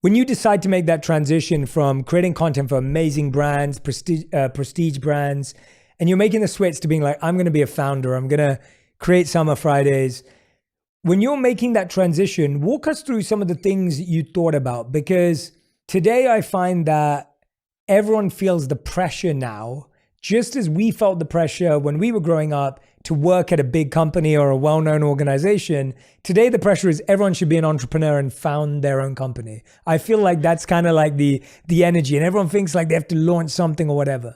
When you decide to make that transition from creating content for amazing brands, prestige brands, and you're making the switch to being like, I'm going to be a founder, I'm going to create Summer Fridays. When you're making that transition, walk us through some of the things you thought about, because today I find that everyone feels the pressure now, just as we felt the pressure when we were growing up to work at a big company or a well-known organization. Today, the pressure is everyone should be an entrepreneur and found their own company. I feel like that's kind of like the energy, and everyone thinks like they have to launch something or whatever.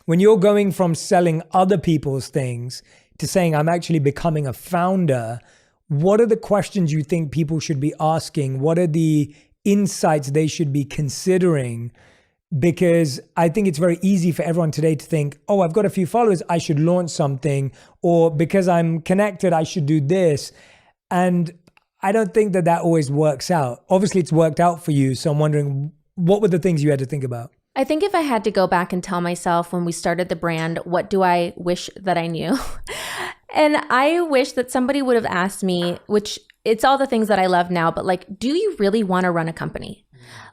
When you're going from selling other people's things to saying, I'm actually becoming a founder, what are the questions you think people should be asking? What are the insights they should be considering? Because I think it's very easy for everyone today to think, oh, I've got a few followers, I should launch something, or because I'm connected, I should do this. And I don't think that always works out. Obviously, it's worked out for you. So I'm wondering, what were the things you had to think about? I think if I had to go back and tell myself when we started the brand, what do I wish that I knew? And I wish that somebody would have asked me, which it's all the things that I love now, but like, do you really want to run a company?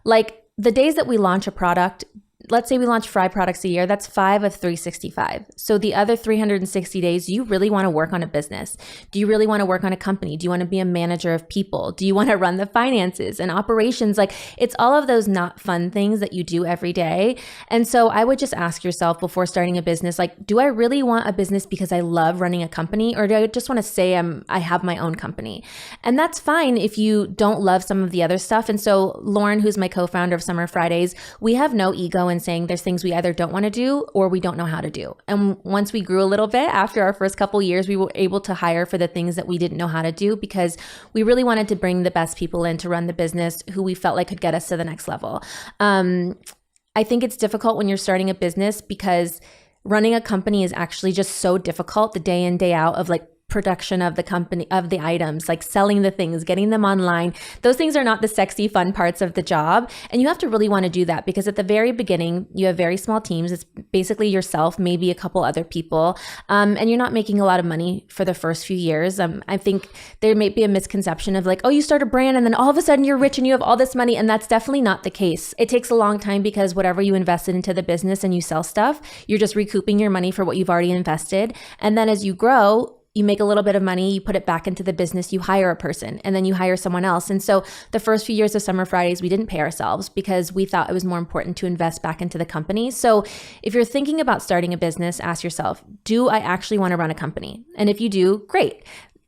Like, the days that we launch a product, let's say we launch 5 products a year, that's 5 of 365. So the other 360 days, do you really want to work on a business? Do you really want to work on a company? Do you want to be a manager of people? Do you want to run the finances and operations? Like, it's all of those not fun things that you do every day. And so I would just ask yourself before starting a business, like, do I really want a business because I love running a company? Or do I just want to say I have my own company? And that's fine if you don't love some of the other stuff. And so Lauren, who's my co-founder of Summer Fridays, we have no ego in saying there's things we either don't want to do or we don't know how to do. And once we grew a little bit after our first couple of years, we were able to hire for the things that we didn't know how to do, because we really wanted to bring the best people in to run the business who we felt like could get us to the next level. I think it's difficult when you're starting a business because running a company is actually just so difficult, the day in, day out of like production of the company, of the items, like selling the things, getting them online. Those things are not the sexy, fun parts of the job. And you have to really want to do that, because at the very beginning, you have very small teams. It's basically yourself, maybe a couple other people. And you're not making a lot of money for the first few years. I think there may be a misconception of like, oh, you start a brand and then all of a sudden you're rich and you have all this money. And that's definitely not the case. It takes a long time, because whatever you invested into the business and you sell stuff, you're just recouping your money for what you've already invested. And then as you grow, you make a little bit of money, you put it back into the business, you hire a person, and then you hire someone else. And so the first few years of Summer Fridays, we didn't pay ourselves because we thought it was more important to invest back into the company. So if you're thinking about starting a business, ask yourself, do I actually want to run a company? And if you do, great.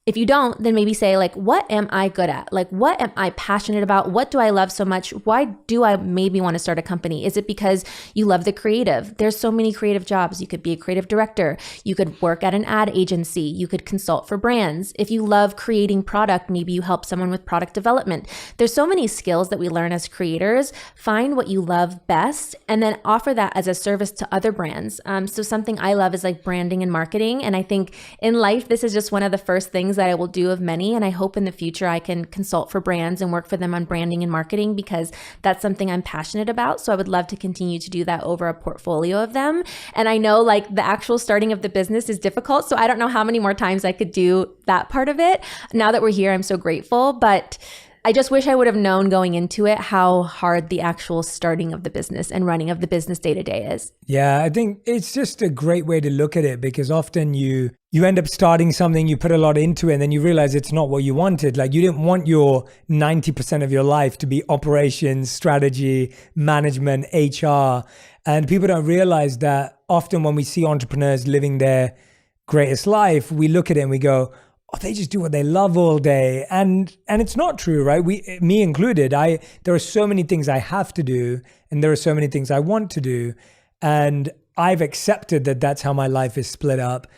If you don't, then maybe say like, what am I good at? Like, what am I passionate about? What do I love so much? Why do I maybe want to start a company? Is it because you love the creative? There's so many creative jobs. You could be a creative director. You could work at an ad agency. You could consult for brands. If you love creating product, maybe you help someone with product development. There's so many skills that we learn as creators. Find what you love best and then offer that as a service to other brands. So something I love is like branding and marketing. And I think in life, this is just one of the first things that I will do of many. And I hope in the future I can consult for brands and work for them on branding and marketing, because that's something I'm passionate about. So I would love to continue to do that over a portfolio of them. And I know like the actual starting of the business is difficult. So I don't know how many more times I could do that part of it. Now that we're here, I'm so grateful. But I just wish I would have known going into it how hard the actual starting of the business and running of the business day to day is. Yeah, I think it's just a great way to look at it, because often you end up starting something, you put a lot into it, and then you realize it's not what you wanted. Like, you didn't want your 90% of your life to be operations, strategy, management, HR. And people don't realize that often when we see entrepreneurs living their greatest life, we look at it and we go, oh, they just do what they love all day. And it's not true, right? Me included, there are so many things I have to do, and there are so many things I want to do. And I've accepted that that's how my life is split up.